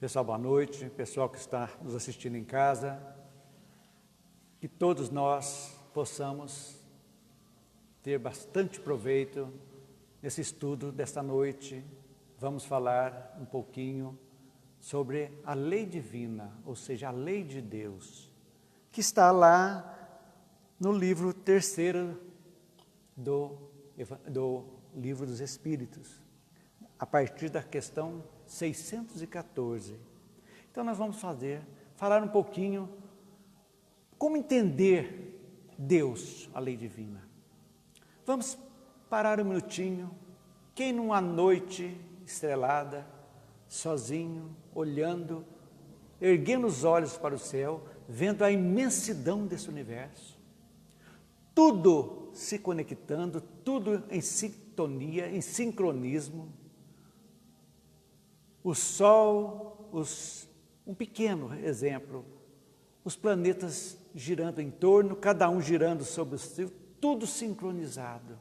Pessoal, boa noite. Pessoal que está nos assistindo em casa, que todos nós possamos ter bastante proveito nesse estudo desta noite. Vamos falar um pouquinho sobre a lei divina, ou seja, a lei de Deus, que está lá no livro 3º do Livro dos Espíritos, a partir da questão 614. Então nós vamos falar um pouquinho como entender Deus, a lei divina. Vamos parar um minutinho. Quem numa noite estrelada, sozinho, olhando, erguendo os olhos para o céu, vendo a imensidão desse universo, tudo se conectando, tudo em sintonia, em sincronismo, o Sol, um pequeno exemplo, os planetas girando em torno, cada um girando sobre o seu, tudo sincronizado,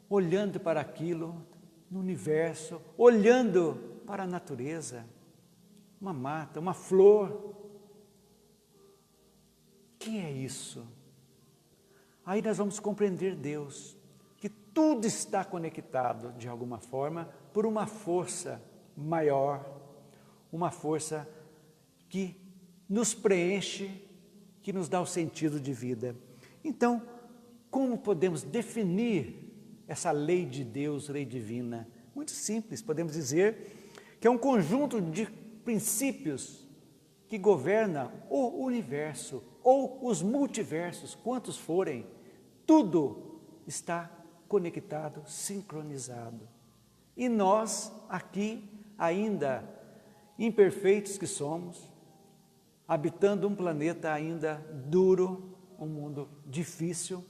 olhando para aquilo no universo, olhando para a natureza, uma mata, uma flor. O que é isso? Aí nós vamos compreender Deus, que tudo está conectado de alguma forma por uma força maior, uma força que nos preenche, que nos dá o sentido de vida. Então, como podemos definir essa lei de Deus, lei divina? Muito simples, podemos dizer que é um conjunto de princípios que governa o universo ou os multiversos, quantos forem, tudo está conectado, sincronizado. E nós aqui, ainda imperfeitos que somos, habitando um planeta ainda duro, um mundo difícil,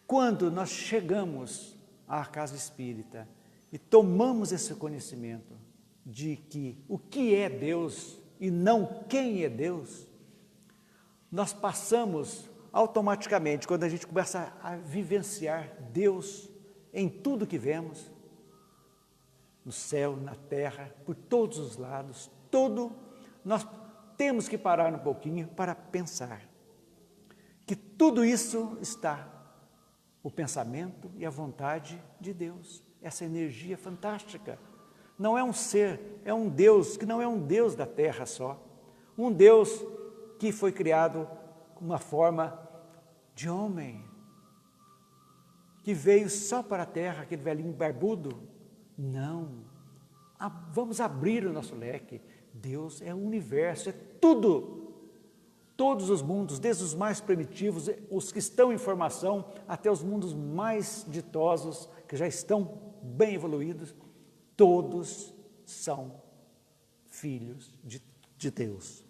quando nós chegamos à casa espírita e tomamos esse conhecimento de que o que é Deus e não quem é Deus, nós passamos automaticamente, quando a gente começa a vivenciar Deus em tudo que vemos, no céu, na terra, por todos os lados, nós temos que parar um pouquinho para pensar que tudo isso está, o pensamento e a vontade de Deus, essa energia fantástica. Não é um ser, é um Deus que não é um Deus da terra só, um Deus que foi criado com uma forma de homem, que veio só para a terra, aquele velhinho barbudo. Não, vamos abrir o nosso leque. Deus é o universo, é tudo, todos os mundos, desde os mais primitivos, os que estão em formação, até os mundos mais ditosos, que já estão bem evoluídos, todos são filhos de Deus.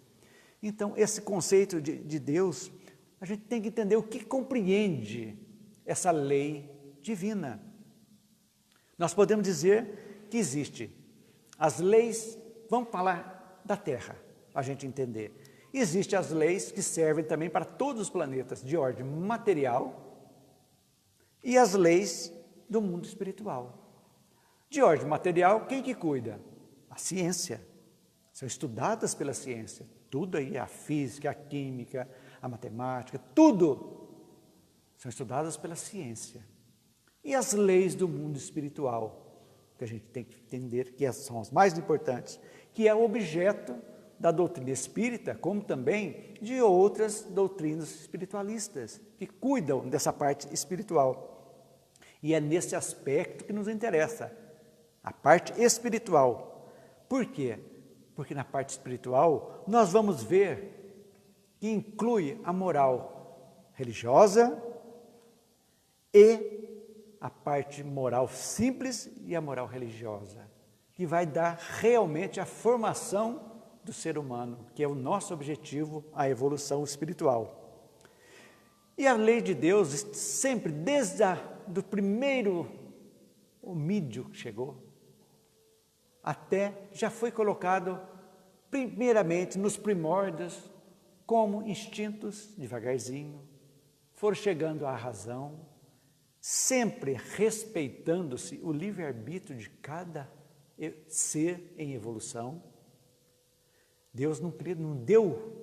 Então, esse conceito de Deus, a gente tem que entender o que compreende essa lei divina. Nós podemos dizer que existe as leis, vamos falar da Terra, para a gente entender. Existem as leis que servem também para todos os planetas, de ordem material, e as leis do mundo espiritual. De ordem material, quem que cuida? A ciência. São estudadas pela ciência. Tudo aí, a física, a química, a matemática, tudo são estudadas pela ciência. E as leis do mundo espiritual, que a gente tem que entender que são as mais importantes, que é o objeto da doutrina espírita, como também de outras doutrinas espiritualistas, que cuidam dessa parte espiritual. E é nesse aspecto que nos interessa, a parte espiritual. Por quê? Porque na parte espiritual nós vamos ver que inclui a moral religiosa e a parte moral simples e a moral religiosa, que vai dar realmente a formação do ser humano, que é o nosso objetivo, a evolução espiritual. E a lei de Deus, sempre, desde do primeiro homídeo que chegou, até já foi colocado primeiramente nos primórdios, como instintos, devagarzinho, foram chegando à razão, sempre respeitando-se o livre-arbítrio de cada ser em evolução, Deus não deu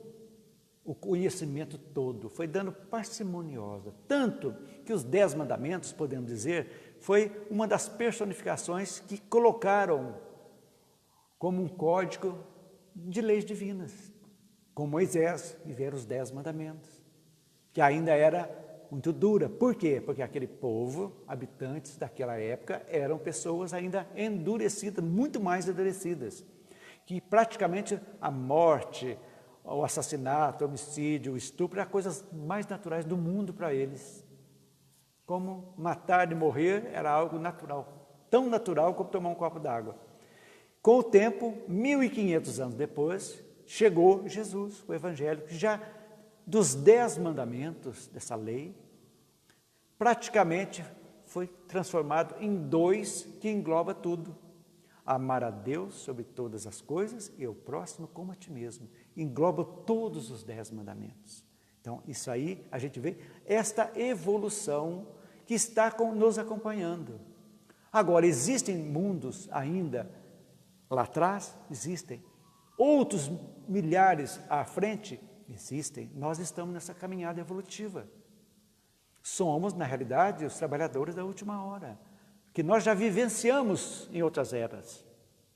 o conhecimento todo, foi dando parcimoniosa. Tanto que os 10 mandamentos, podemos dizer, foi uma das personificações que colocaram como um código de leis divinas. Com Moisés, viveram os 10 mandamentos, que ainda era muito dura. Por quê? Porque aquele povo, habitantes daquela época, eram pessoas ainda endurecidas, muito mais endurecidas, que praticamente a morte, o assassinato, o homicídio, o estupro, eram coisas mais naturais do mundo para eles. Como matar e morrer era algo natural, tão natural como tomar um copo d'água. Com o tempo, 1500 anos depois, chegou Jesus, o Evangelho, que já dos 10 mandamentos dessa lei, praticamente foi transformado em 2 que engloba tudo. Amar a Deus sobre todas as coisas e o próximo como a ti mesmo. Engloba todos os 10 mandamentos. Então, isso aí, a gente vê esta evolução que está nos acompanhando. Agora, existem mundos ainda lá atrás? Existem. Outros milhares à frente? Existem. Nós estamos nessa caminhada evolutiva. Somos, na realidade, os trabalhadores da última hora, que nós já vivenciamos em outras eras.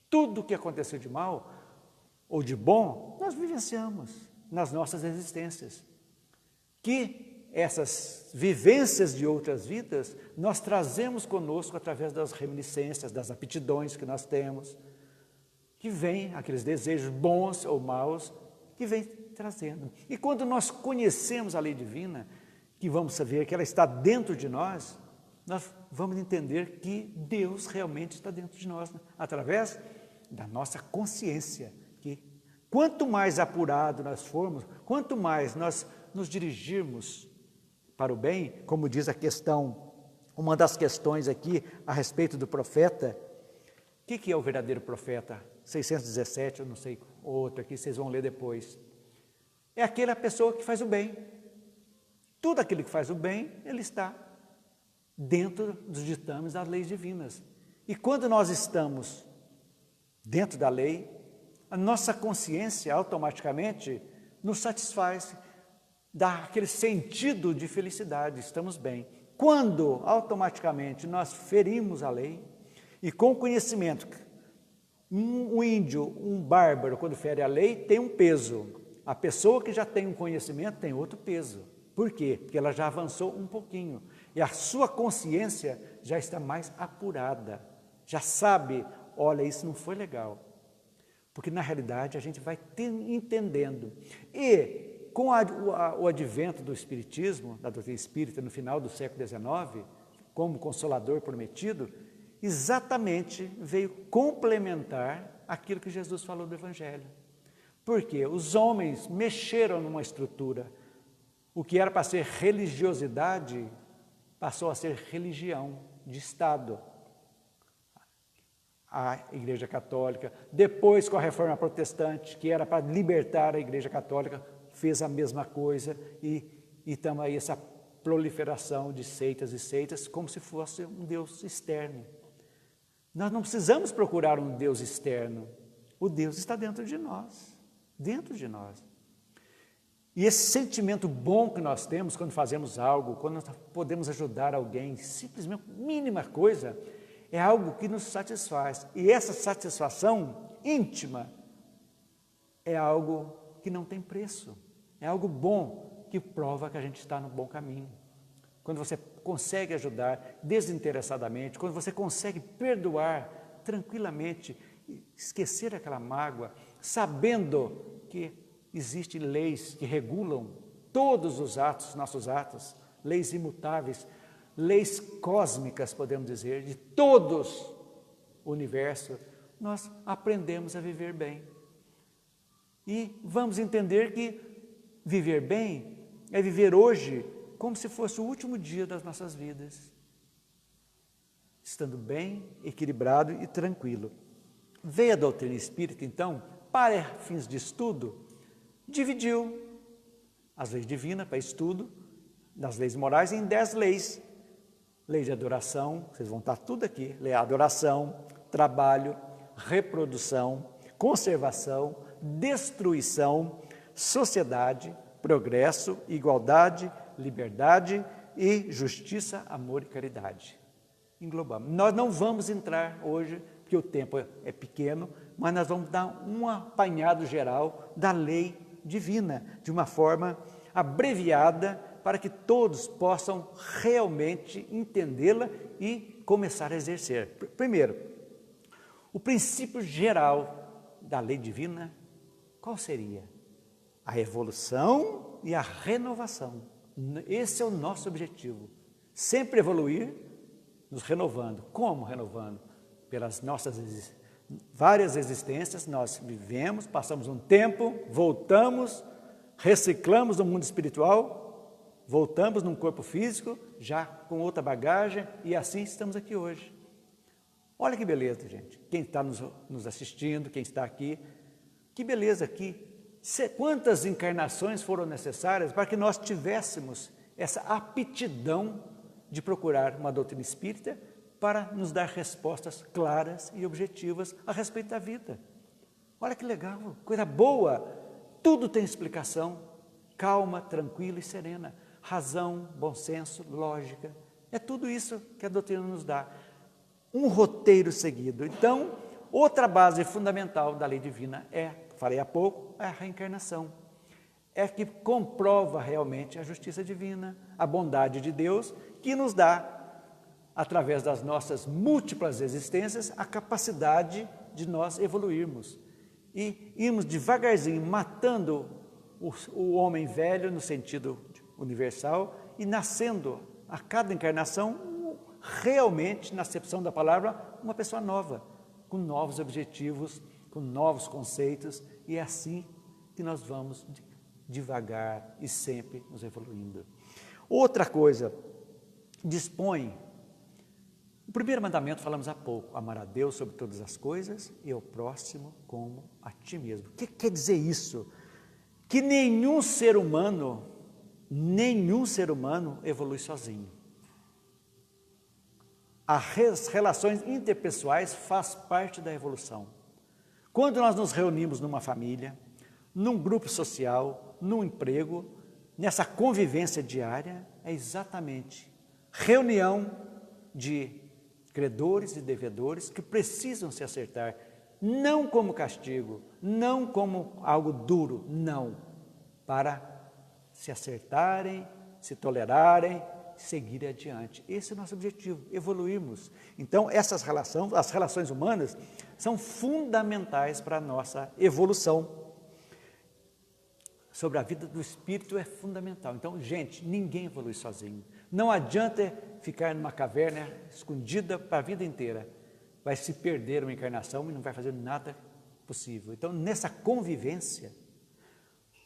Tudo o que aconteceu de mal ou de bom, nós vivenciamos nas nossas existências. Que essas vivências de outras vidas, nós trazemos conosco através das reminiscências, das aptidões que nós temos, que vem aqueles desejos bons ou maus, que vem trazendo. E quando nós conhecemos a lei divina, que vamos saber que ela está dentro de nós vamos entender que Deus realmente está dentro de nós, né? Através da nossa consciência, que quanto mais apurado nós formos, quanto mais nós nos dirigirmos para o bem, como diz a questão, uma das questões aqui a respeito do profeta. O que é o verdadeiro profeta? 617, eu não sei, outro aqui, vocês vão ler depois. É aquela pessoa que faz o bem. Tudo aquele que faz o bem, ele está dentro dos ditames das leis divinas. E quando nós estamos dentro da lei, a nossa consciência automaticamente nos satisfaz, dá aquele sentido de felicidade, estamos bem. Quando automaticamente nós ferimos a lei, e com conhecimento, um índio, um bárbaro, quando fere a lei, tem um peso. A pessoa que já tem um conhecimento tem outro peso. Por quê? Porque ela já avançou um pouquinho. E a sua consciência já está mais apurada. Já sabe, olha, isso não foi legal. Porque na realidade a gente vai entendendo. E com o advento do Espiritismo, da doutrina espírita, no final do século XIX, como consolador prometido, exatamente veio complementar aquilo que Jesus falou do Evangelho. Porque os homens mexeram numa estrutura. O que era para ser religiosidade passou a ser religião de Estado. A Igreja Católica, depois com a Reforma Protestante, que era para libertar a Igreja Católica, fez a mesma coisa e estamos aí essa proliferação de seitas e seitas como se fosse um Deus externo. Nós não precisamos procurar um Deus externo, o Deus está dentro de nós, dentro de nós. E esse sentimento bom que nós temos quando fazemos algo, quando nós podemos ajudar alguém, simplesmente mínima coisa, é algo que nos satisfaz. E essa satisfação íntima é algo que não tem preço. É algo bom que prova que a gente está no bom caminho. Quando você consegue ajudar desinteressadamente, quando você consegue perdoar tranquilamente, esquecer aquela mágoa, sabendo que existem leis que regulam todos os atos, nossos atos, leis imutáveis, leis cósmicas, podemos dizer, de todos o universo, nós aprendemos a viver bem. E vamos entender que viver bem é viver hoje como se fosse o último dia das nossas vidas, estando bem, equilibrado e tranquilo. Veio a doutrina espírita, então, para fins de estudo, dividiu as leis divinas para estudo, das leis morais, em 10 leis. Lei de adoração, vocês vão estar tudo aqui, lei de adoração, trabalho, reprodução, conservação, destruição, sociedade, progresso, igualdade, liberdade e justiça, amor e caridade. Englobamos. Nós não vamos entrar hoje, porque o tempo é pequeno, mas nós vamos dar um apanhado geral da lei divina, de uma forma abreviada, para que todos possam realmente entendê-la e começar a exercer. Primeiro, o princípio geral da lei divina, qual seria? A evolução e a renovação. Esse é o nosso objetivo. Sempre evoluir, nos renovando. Como renovando? Pelas nossas várias existências, nós vivemos, passamos um tempo, voltamos, reciclamos no mundo espiritual, voltamos num corpo físico, já com outra bagagem, e assim estamos aqui hoje. Olha que beleza, gente. Quem está nos assistindo, quem está aqui, que beleza aqui. Quantas encarnações foram necessárias para que nós tivéssemos essa aptidão de procurar uma doutrina espírita para nos dar respostas claras e objetivas a respeito da vida. Olha que legal, coisa boa. Tudo tem explicação, calma, tranquila e serena. Razão, bom senso, lógica. É tudo isso que a doutrina nos dá. Um roteiro seguido. Então, outra base fundamental da lei divina falei há pouco, é a reencarnação. É que comprova realmente a justiça divina, a bondade de Deus, que nos dá, através das nossas múltiplas existências, a capacidade de nós evoluirmos. E irmos devagarzinho matando o homem velho no sentido universal e nascendo a cada encarnação realmente, na acepção da palavra, uma pessoa nova, com novos objetivos, com novos conceitos, e é assim que nós vamos devagar e sempre nos evoluindo. Outra coisa, dispõe. O primeiro mandamento falamos há pouco, amar a Deus sobre todas as coisas e ao próximo como a ti mesmo. O que quer dizer isso? Que nenhum ser humano evolui sozinho. As relações interpessoais faz parte da evolução. Quando nós nos reunimos numa família, num grupo social, num emprego, nessa convivência diária, é exatamente reunião de credores e devedores que precisam se acertar, não como castigo, não como algo duro, não, para se acertarem, se tolerarem, seguir adiante. Esse é o nosso objetivo, evoluirmos. Então, as relações humanas, são fundamentais para a nossa evolução. Sobre a vida do espírito é fundamental. Então, gente, ninguém evolui sozinho. Não adianta ficar numa caverna escondida para a vida inteira. Vai se perder uma encarnação e não vai fazer nada possível. Então, nessa convivência,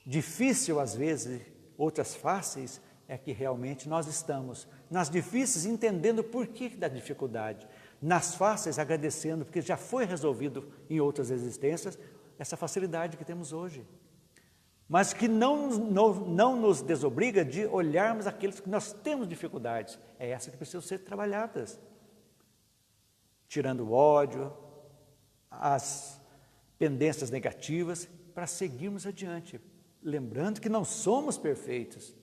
difícil às vezes, outras fáceis, é que realmente nós estamos nas difíceis entendendo por que da dificuldade, nas fáceis agradecendo, porque já foi resolvido em outras existências essa facilidade que temos hoje. Mas que não nos desobriga de olharmos aqueles que nós temos dificuldades. É essa que precisam ser trabalhadas. Tirando o ódio, as pendências negativas, para seguirmos adiante. Lembrando que não somos perfeitos.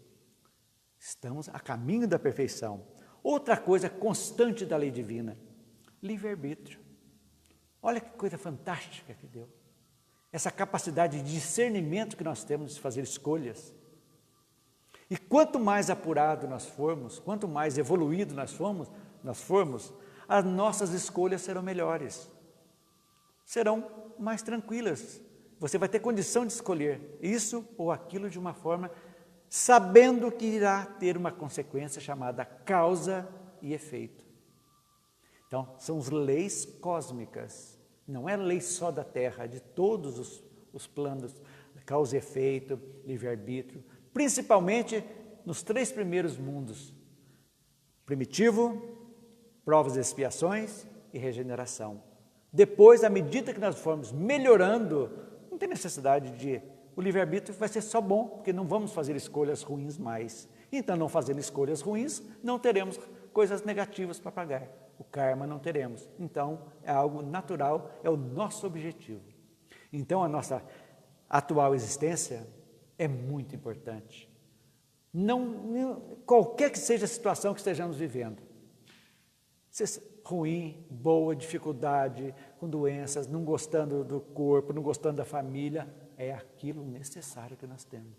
Estamos a caminho da perfeição. Outra coisa constante da lei divina, livre-arbítrio. Olha que coisa fantástica que deu. Essa capacidade de discernimento que nós temos de fazer escolhas. E quanto mais apurado nós formos, quanto mais evoluído nós formos, as nossas escolhas serão melhores. Serão mais tranquilas. Você vai ter condição de escolher isso ou aquilo de uma forma sabendo que irá ter uma consequência chamada causa e efeito. Então, são as leis cósmicas, não é lei só da Terra, é de todos os planos, causa e efeito, livre-arbítrio, principalmente nos 3 primeiros mundos, primitivo, provas e expiações e regeneração. Depois, à medida que nós formos melhorando, não tem necessidade de... O livre-arbítrio vai ser só bom, porque não vamos fazer escolhas ruins mais. Então, não fazendo escolhas ruins, não teremos coisas negativas para pagar. O karma não teremos. Então, é algo natural, é o nosso objetivo. Então, a nossa atual existência é muito importante. Qualquer que seja a situação que estejamos vivendo, seja ruim, boa, dificuldade, com doenças, não gostando do corpo, não gostando da família, é aquilo necessário que nós temos.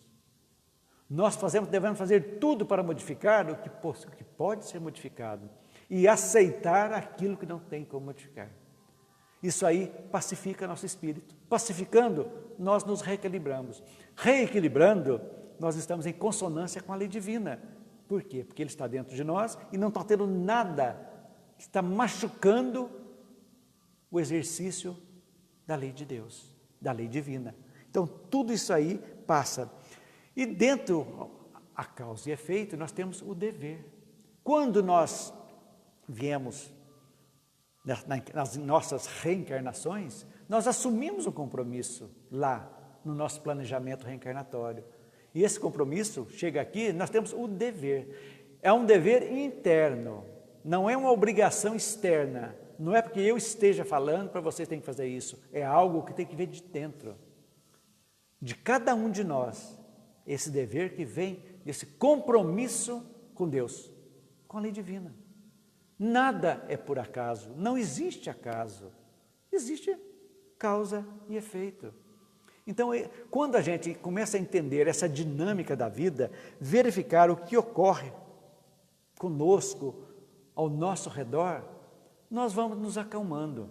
Nós devemos fazer tudo para modificar o que pode ser modificado e aceitar aquilo que não tem como modificar. Isso aí pacifica nosso espírito. Pacificando, nós nos reequilibramos. Reequilibrando, nós estamos em consonância com a lei divina. Por quê? Porque Ele está dentro de nós e não está tendo nada que está machucando o exercício da lei de Deus, da lei divina. Então, tudo isso aí passa. E dentro, a causa e efeito, nós temos o dever. Quando nós viemos nas nossas reencarnações, nós assumimos um compromisso lá no nosso planejamento reencarnatório. E esse compromisso chega aqui, nós temos o dever. É um dever interno, não é uma obrigação externa. Não é porque eu esteja falando para vocês têm que fazer isso. É algo que tem que vir de dentro, de cada um de nós. Esse dever que vem desse compromisso com Deus, com a lei divina. Nada é por acaso, não existe acaso, existe causa e efeito. Então, quando a gente começa a entender essa dinâmica da vida, verificar o que ocorre conosco, ao nosso redor, nós vamos nos acalmando.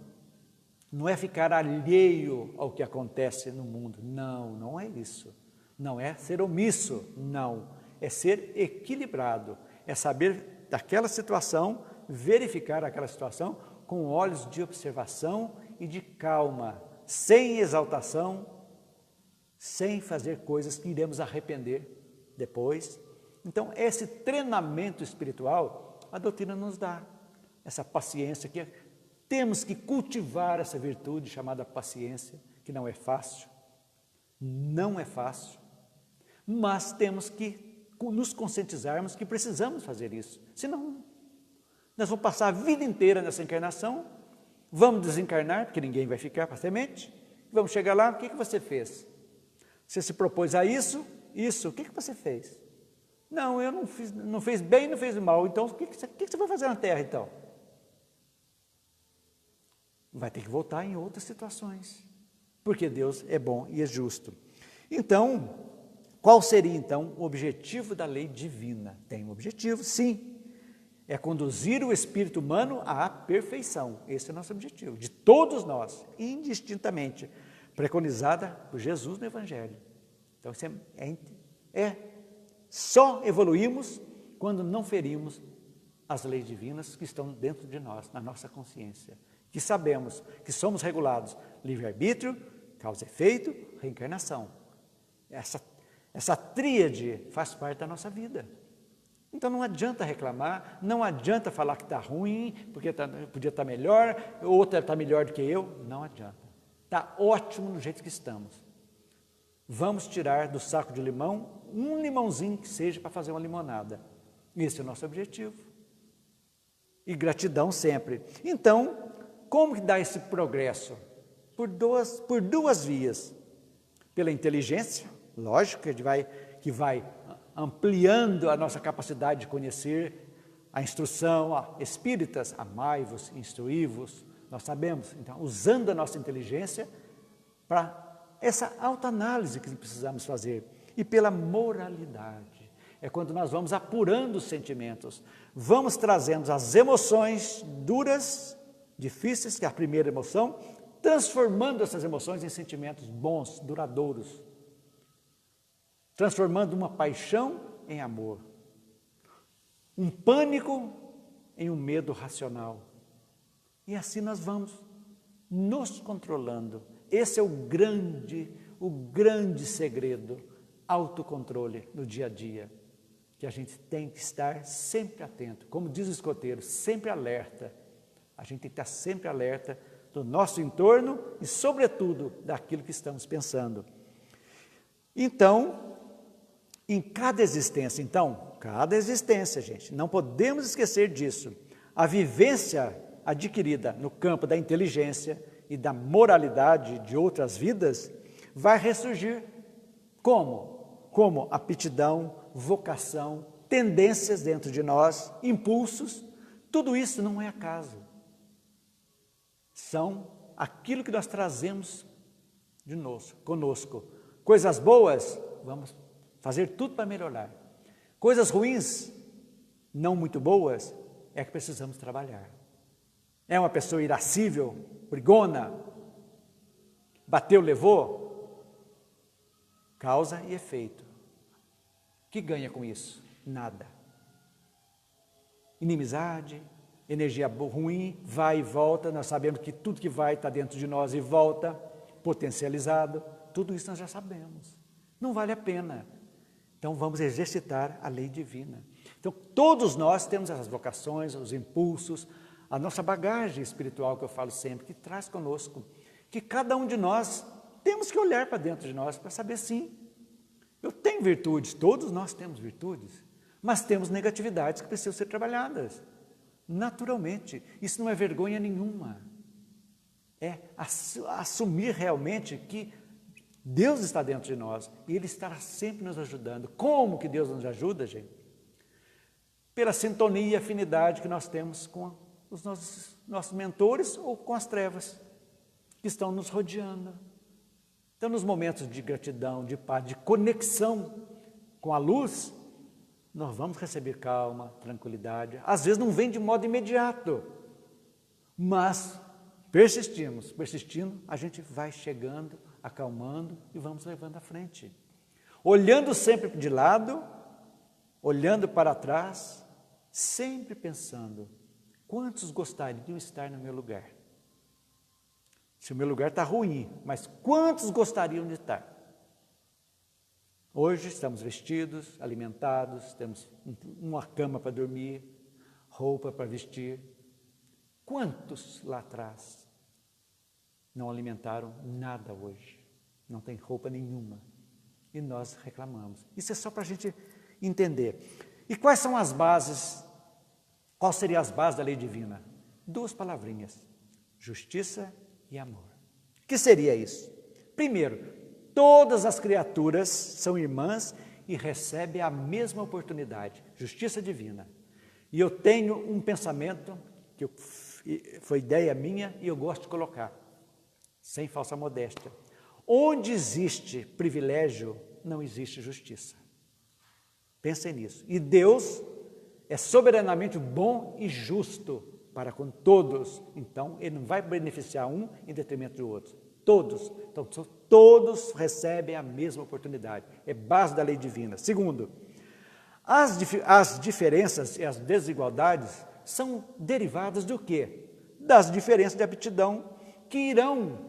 Não é ficar alheio ao que acontece no mundo, não é isso. Não é ser omisso, não. É ser equilibrado, é saber daquela situação, verificar aquela situação com olhos de observação e de calma, sem exaltação, sem fazer coisas que iremos arrepender depois. Então, esse treinamento espiritual, a doutrina nos dá, essa paciência que temos que cultivar essa virtude chamada paciência, que não é fácil, mas temos que nos conscientizarmos que precisamos fazer isso, senão nós vamos passar a vida inteira nessa encarnação, vamos desencarnar, porque ninguém vai ficar para semente, vamos chegar lá, o que você fez? Você se propôs a isso, o que você fez? Não, eu não fiz bem, não fiz mal, então o que você vai fazer na Terra então? Vai ter que voltar em outras situações, porque Deus é bom e é justo. Então, qual seria então o objetivo da lei divina? Tem um objetivo, sim, é conduzir o espírito humano à perfeição. Esse é o nosso objetivo, de todos nós, indistintamente, preconizada por Jesus no Evangelho. Então, só evoluímos quando não ferimos as leis divinas que estão dentro de nós, na nossa consciência, que sabemos que somos regulados livre-arbítrio, causa e efeito, reencarnação. Essa tríade faz parte da nossa vida. Então não adianta reclamar, não adianta falar que está ruim, porque podia estar melhor, outra está melhor do que eu, não adianta. Está ótimo do jeito que estamos. Vamos tirar do saco de limão um limãozinho que seja para fazer uma limonada. Esse é o nosso objetivo. E gratidão sempre. Então, como que dá esse progresso? Por duas vias. Pela inteligência, lógico que vai ampliando a nossa capacidade de conhecer a instrução, espíritas, amai-vos, instruí-vos, nós sabemos, então, usando a nossa inteligência para essa autoanálise que precisamos fazer, e pela moralidade, é quando nós vamos apurando os sentimentos, vamos trazendo as emoções duras, difíceis, que é a primeira emoção, transformando essas emoções em sentimentos bons, duradouros, transformando uma paixão em amor, um pânico em um medo racional. E assim nós vamos nos controlando. Esse é o grande segredo, autocontrole no dia a dia, que a gente tem que estar sempre atento. Como diz o escoteiro, sempre alerta. A gente tem que estar sempre alerta do nosso entorno e, sobretudo, daquilo que estamos pensando. Então, em cada existência, gente, não podemos esquecer disso. A vivência adquirida no campo da inteligência e da moralidade de outras vidas vai ressurgir. Como? Como aptidão, vocação, tendências dentro de nós, impulsos. Tudo isso não é acaso. São aquilo que nós trazemos de nós, conosco. Coisas boas, vamos fazer tudo para melhorar. Coisas ruins, não muito boas, é que precisamos trabalhar. É uma pessoa irascível, brigona, bateu, levou, causa e efeito. O que ganha com isso? Nada. Inimizade, energia ruim, vai e volta, nós sabemos que tudo que vai está dentro de nós e volta, potencializado, tudo isso nós já sabemos. Não vale a pena. Então vamos exercitar a lei divina. Então todos nós temos as vocações, os impulsos, a nossa bagagem espiritual que eu falo sempre, que traz conosco, que cada um de nós temos que olhar para dentro de nós para saber sim, eu tenho virtudes, todos nós temos virtudes, mas temos negatividades que precisam ser trabalhadas, naturalmente. Isso não é vergonha nenhuma, é assumir realmente que Deus está dentro de nós e Ele estará sempre nos ajudando. Como que Deus nos ajuda, gente? Pela sintonia e afinidade que nós temos com os nossos mentores ou com as trevas que estão nos rodeando. Então, nos momentos de gratidão, de paz, de conexão com a luz, nós vamos receber calma, tranquilidade. Às vezes não vem de modo imediato, mas persistindo, a gente vai chegando, acalmando e vamos levando à frente. Olhando sempre de lado, olhando para trás, sempre pensando, quantos gostariam de estar no meu lugar? Se o meu lugar está ruim, mas quantos gostariam de estar? Hoje estamos vestidos, alimentados, temos uma cama para dormir, roupa para vestir. Quantos lá atrás não alimentaram nada hoje? Não tem roupa nenhuma. E nós reclamamos. Isso é só para a gente entender. E quais são as bases? Quais seriam as bases da lei divina? 2 palavrinhas: justiça e amor. O que seria isso? Primeiro, todas as criaturas são irmãs e recebem a mesma oportunidade, justiça divina. E eu tenho um pensamento, que foi ideia minha e eu gosto de colocar, sem falsa modéstia. Onde existe privilégio, não existe justiça. Pensem nisso. E Deus é soberanamente bom e justo para com todos. Então, Ele não vai beneficiar um em detrimento do outro. Todos. Então, todos recebem a mesma oportunidade. É base da lei divina. Segundo, as diferenças e as desigualdades são derivadas do quê? Das diferenças de aptidão que irão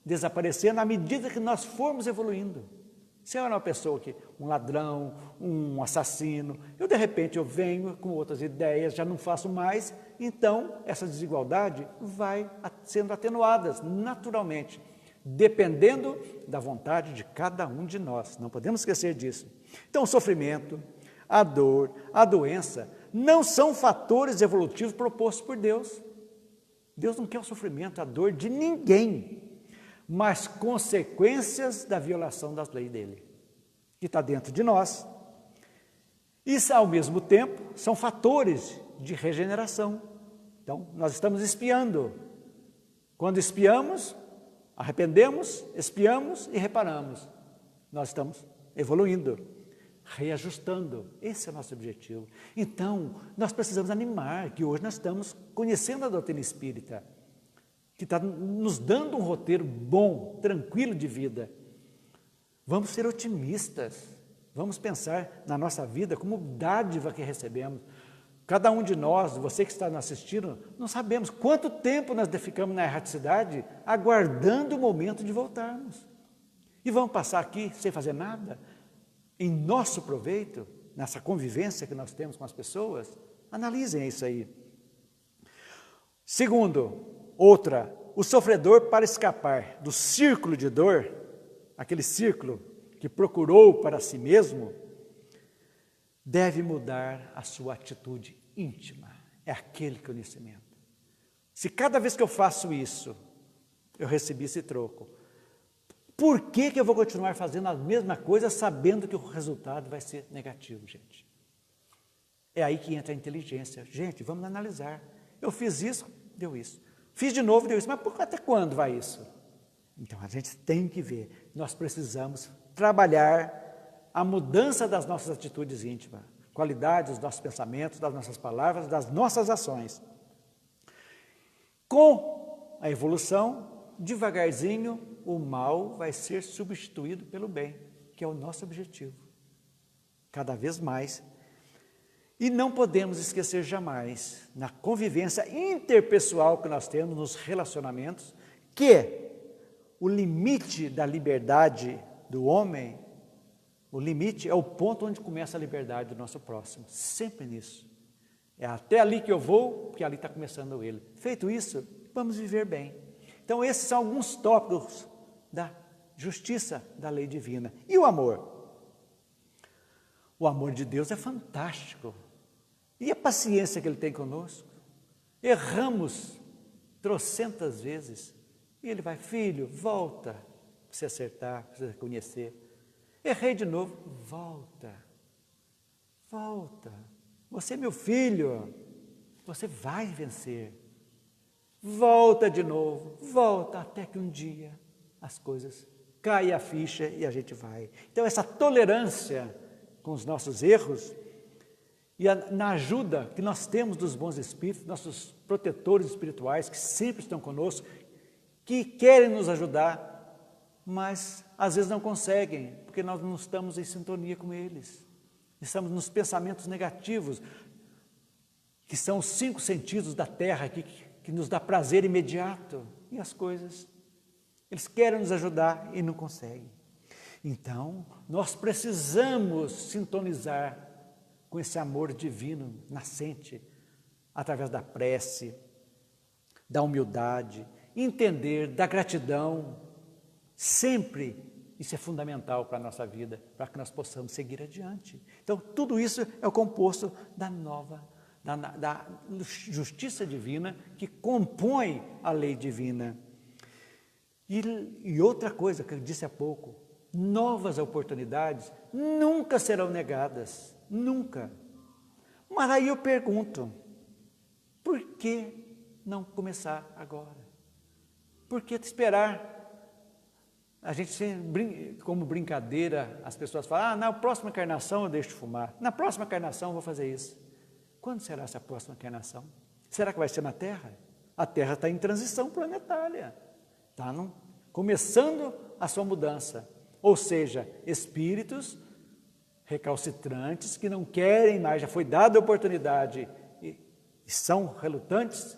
desaparecer na medida que nós formos evoluindo. Se eu era uma pessoa que, um ladrão, um assassino, de repente eu venho com outras ideias, já não faço mais, então essa desigualdade vai sendo atenuada naturalmente, dependendo da vontade de cada um de nós. Não podemos esquecer disso. Então o sofrimento, a dor, a doença, não são fatores evolutivos propostos por Deus. Deus não quer o sofrimento, a dor de ninguém, mas consequências da violação das leis dele, que está dentro de nós. Isso, ao mesmo tempo, são fatores de regeneração. Então, nós estamos espiando. Quando espiamos, arrependemos, espiamos e reparamos. Nós estamos evoluindo, reajustando. Esse é o nosso objetivo. Então, nós precisamos animar, que hoje nós estamos conhecendo a doutrina espírita, que está nos dando um roteiro bom, tranquilo de vida. Vamos ser otimistas, vamos pensar na nossa vida como dádiva que recebemos. Cada um de nós, você que está nos assistindo, não sabemos quanto tempo nós ficamos na erraticidade aguardando o momento de voltarmos. E vamos passar aqui sem fazer nada, em nosso proveito, nessa convivência que nós temos com as pessoas. Analisem isso aí. Segundo, o sofredor, para escapar do círculo de dor, aquele círculo que procurou para si mesmo, deve mudar a sua atitude íntima. É aquele conhecimento. Se cada vez que eu faço isso, eu recebi esse troco, Por que eu vou continuar fazendo a mesma coisa sabendo que o resultado vai ser negativo, gente? É aí que entra a inteligência. Gente, vamos analisar. Eu fiz isso, deu isso. Fiz de novo, deu isso. Mas até quando vai isso? Então, a gente tem que ver. Nós precisamos trabalhar a mudança das nossas atitudes íntimas, qualidade dos nossos pensamentos, das nossas palavras, das nossas ações. Com a evolução, devagarzinho, o mal vai ser substituído pelo bem, que é o nosso objetivo. Cada vez mais. E não podemos esquecer jamais, na convivência interpessoal que nós temos nos relacionamentos, que o limite da liberdade do homem, o limite é o ponto onde começa a liberdade do nosso próximo. Sempre nisso. É até ali que eu vou, porque ali está começando ele. Feito isso, vamos viver bem. Então, esses são alguns tópicos da justiça da lei divina. E o amor? O amor de Deus é fantástico. E a paciência que Ele tem conosco? Erramos trocentas vezes. E Ele vai, filho, volta, para você acertar, para você reconhecer. Errei de novo, volta, volta. Você é meu filho, você vai vencer. Volta de novo, volta, até que um dia as coisas caem a ficha e a gente vai. Então, essa tolerância com os nossos erros e na ajuda que nós temos dos bons espíritos, nossos protetores espirituais que sempre estão conosco, que querem nos ajudar, mas às vezes não conseguem, porque nós não estamos em sintonia com eles. Estamos nos pensamentos negativos, que são os 5 sentidos da terra, que nos dá prazer imediato, e as coisas, eles querem nos ajudar e não conseguem. Então, nós precisamos sintonizar com esse amor divino nascente, através da prece, da humildade, entender, da gratidão, sempre isso é fundamental para a nossa vida, para que nós possamos seguir adiante. Então, tudo isso é o composto da justiça divina que compõe a lei divina. E outra coisa que eu disse há pouco, novas oportunidades nunca serão negadas, nunca. Mas aí eu pergunto, por que não começar agora? Por que esperar? A gente, como brincadeira, as pessoas falam, na próxima encarnação eu deixo de fumar, na próxima encarnação eu vou fazer isso. Quando será essa próxima encarnação? Será que vai ser na Terra? A Terra está em transição planetária, está começando a sua mudança. Ou seja, espíritos recalcitrantes que não querem mais, já foi dada a oportunidade e são relutantes,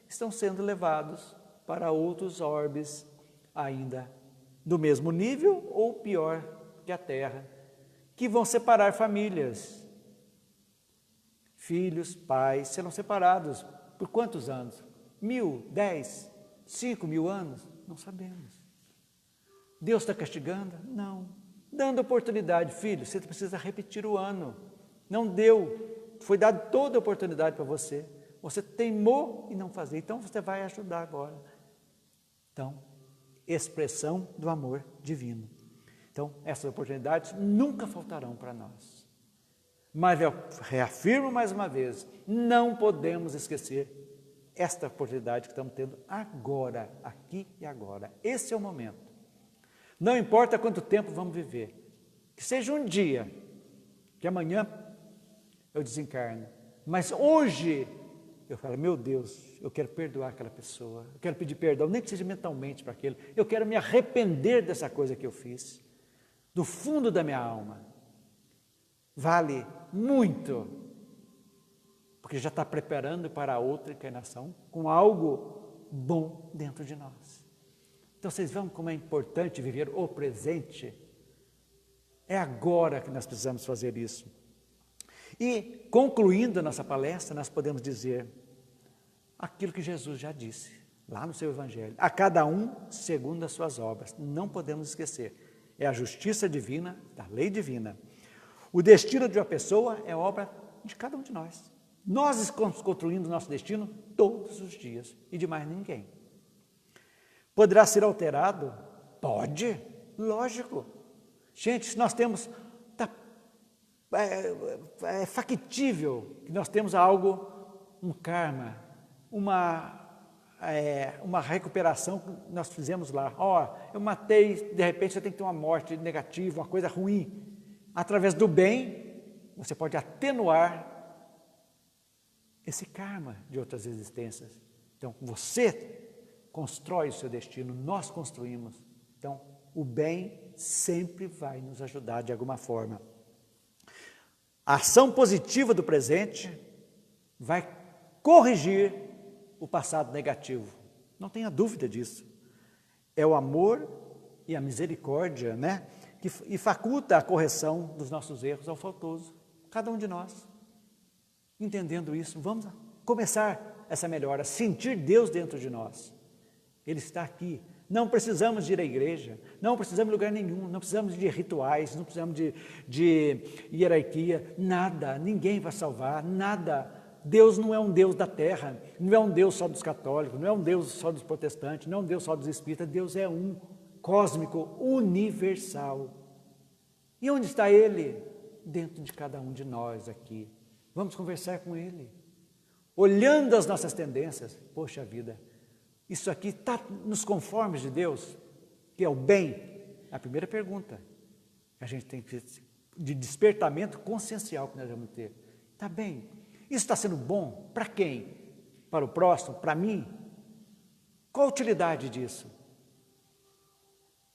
estão sendo levados para outros orbes ainda do mesmo nível ou pior que a Terra, que vão separar famílias. Filhos, pais serão separados por quantos anos? 1.000, 10, 5.000 anos? Não sabemos. Deus está castigando? Não. Dando oportunidade, filho, você precisa repetir o ano. Não deu, foi dada toda a oportunidade para você. Você teimou em não fazer, então você vai ajudar agora. Então, expressão do amor divino. Então, essas oportunidades nunca faltarão para nós. Mas eu reafirmo mais uma vez, não podemos esquecer esta oportunidade que estamos tendo agora, aqui e agora. Esse é o momento. Não importa quanto tempo vamos viver, que seja um dia, que amanhã eu desencarno, mas hoje eu falo, meu Deus, eu quero perdoar aquela pessoa, eu quero pedir perdão, nem que seja mentalmente para aquele, eu quero me arrepender dessa coisa que eu fiz, do fundo da minha alma. Vale muito, porque já está preparando para outra encarnação com algo bom dentro de nós. Então vocês vejam como é importante viver o presente. É agora que nós precisamos fazer isso. E concluindo a nossa palestra, nós podemos dizer aquilo que Jesus já disse lá no seu Evangelho, a cada um segundo as suas obras. Não podemos esquecer, é a justiça divina, da lei divina. O destino de uma pessoa é obra de cada um de nós. Nós estamos construindo o nosso destino todos os dias e de mais ninguém. Poderá ser alterado? Pode. Lógico. Gente, se nós temos, é factível que nós temos algo, um karma, uma recuperação que nós fizemos lá. Eu matei, de repente você tem que ter uma morte negativa, uma coisa ruim. Através do bem, você pode atenuar esse karma de outras existências. Então, você constrói o seu destino, nós construímos. Então, o bem sempre vai nos ajudar de alguma forma. A ação positiva do presente vai corrigir o passado negativo. Não tenha dúvida disso. É o amor e a misericórdia, né, e faculta a correção dos nossos erros ao faltoso. Cada um de nós. Entendendo isso, vamos começar essa melhora, sentir Deus dentro de nós. Ele está aqui. Não precisamos de ir à igreja, não precisamos de lugar nenhum, não precisamos de rituais, não precisamos de hierarquia, nada, ninguém vai salvar, nada. Deus não é um Deus da terra, não é um Deus só dos católicos, não é um Deus só dos protestantes, não é um Deus só dos espíritas, Deus é um, cósmico, universal. E onde está Ele? Dentro de cada um de nós aqui. Vamos conversar com Ele. Olhando as nossas tendências, poxa vida, isso aqui está nos conformes de Deus, que é o bem? A primeira pergunta que a gente tem que ter, de despertamento consciencial que nós vamos ter. Está bem? Isso está sendo bom? Para quem? Para o próximo? Para mim? Qual a utilidade disso?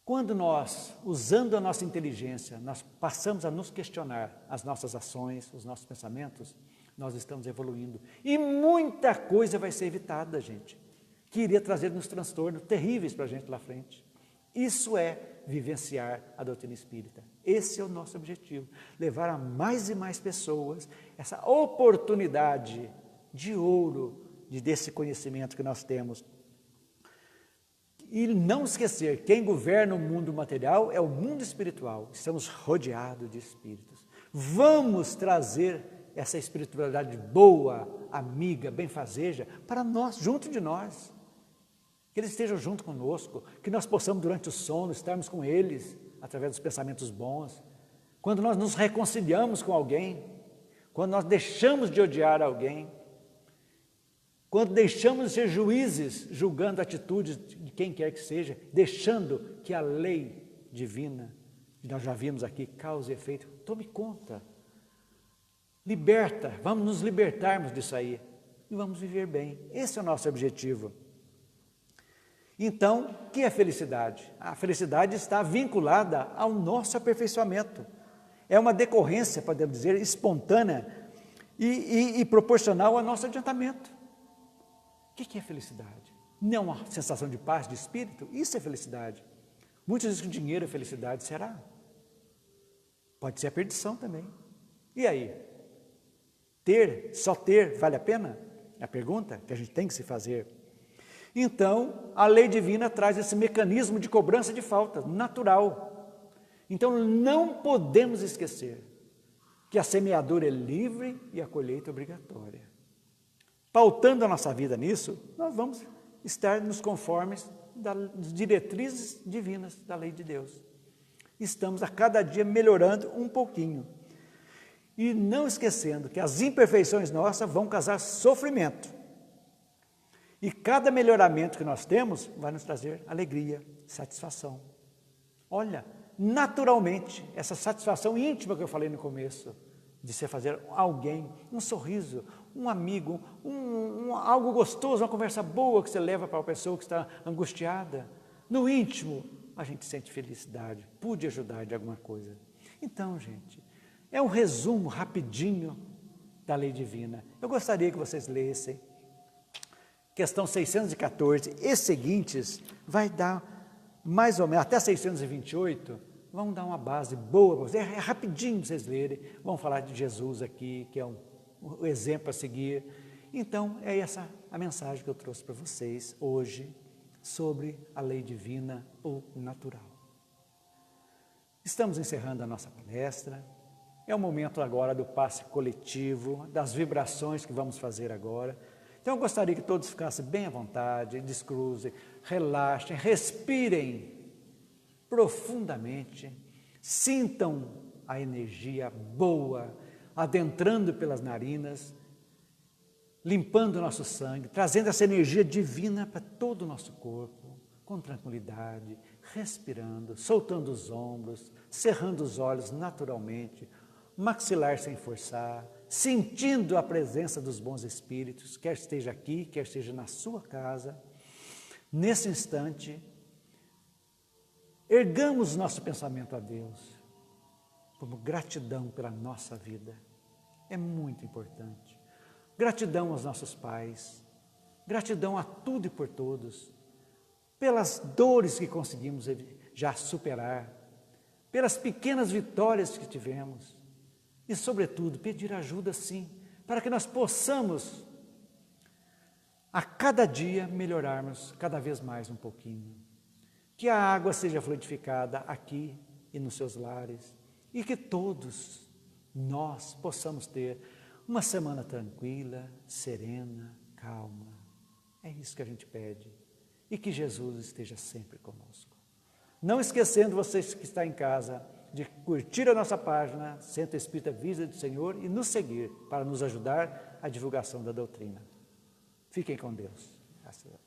Quando nós, usando a nossa inteligência, nós passamos a nos questionar as nossas ações, os nossos pensamentos, nós estamos evoluindo. E muita coisa vai ser evitada, gente, que iria trazer-nos transtornos terríveis para a gente lá frente. Isso é vivenciar a doutrina espírita. Esse é o nosso objetivo, levar a mais e mais pessoas essa oportunidade de ouro desse conhecimento que nós temos. E não esquecer, quem governa o mundo material é o mundo espiritual. Estamos rodeados de espíritos. Vamos trazer essa espiritualidade boa, amiga, benfazeja, para nós, junto de nós. Que eles estejam junto conosco, que nós possamos durante o sono estarmos com eles, através dos pensamentos bons. Quando nós nos reconciliamos com alguém, quando nós deixamos de odiar alguém, quando deixamos de ser juízes, julgando atitudes de quem quer que seja, deixando que a lei divina, que nós já vimos aqui, causa e efeito, tome conta. Liberta, vamos nos libertarmos disso aí e vamos viver bem. Esse é o nosso objetivo. Então, o que é felicidade? A felicidade está vinculada ao nosso aperfeiçoamento. É uma decorrência, podemos dizer, espontânea e proporcional ao nosso adiantamento. O que é felicidade? Não uma sensação de paz, de espírito? Isso é felicidade. Muitos dizem que dinheiro é felicidade. Será? Pode ser a perdição também. E aí? Só ter, vale a pena? É a pergunta que a gente tem que se fazer. Então, a lei divina traz esse mecanismo de cobrança de faltas, natural. Então, não podemos esquecer que a semeadura é livre e a colheita é obrigatória. Pautando a nossa vida nisso, nós vamos estar nos conformes das diretrizes divinas da lei de Deus. Estamos a cada dia melhorando um pouquinho. E não esquecendo que as imperfeições nossas vão causar sofrimento. E cada melhoramento que nós temos vai nos trazer alegria, satisfação. Olha, naturalmente, essa satisfação íntima que eu falei no começo, de você fazer alguém, um sorriso, um amigo, algo gostoso, uma conversa boa que você leva para a pessoa que está angustiada. No íntimo, a gente sente felicidade, pude ajudar de alguma coisa. Então, gente, é um resumo rapidinho da lei divina. Eu gostaria que vocês lessem. Questão 614 e seguintes, vai dar mais ou menos, até 628, vão dar uma base boa para vocês. É rapidinho para vocês lerem. Vamos falar de Jesus aqui, que é um exemplo a seguir. Então, é essa a mensagem que eu trouxe para vocês hoje sobre a lei divina ou natural. Estamos encerrando a nossa palestra. É o momento agora do passe coletivo, das vibrações que vamos fazer agora. Então, eu gostaria que todos ficassem bem à vontade, descruzem, relaxem, respirem profundamente, sintam a energia boa adentrando pelas narinas, limpando o nosso sangue, trazendo essa energia divina para todo o nosso corpo, com tranquilidade, respirando, soltando os ombros, cerrando os olhos naturalmente, maxilar sem forçar, sentindo a presença dos bons espíritos, quer esteja aqui, quer esteja na sua casa. Nesse instante, ergamos nosso pensamento a Deus, como gratidão pela nossa vida. É muito importante. Gratidão aos nossos pais, gratidão a tudo e por todos, pelas dores que conseguimos já superar, pelas pequenas vitórias que tivemos e, sobretudo, pedir ajuda sim, para que nós possamos a cada dia melhorarmos cada vez mais um pouquinho. Que a água seja fluidificada aqui e nos seus lares e que todos nós possamos ter uma semana tranquila, serena, calma. É isso que a gente pede. E que Jesus esteja sempre conosco. Não esquecendo vocês que estão em casa de curtir a nossa página Centro Espírita Vida do Senhor e nos seguir para nos ajudar a divulgação da doutrina. Fiquem com Deus. Graças a Deus.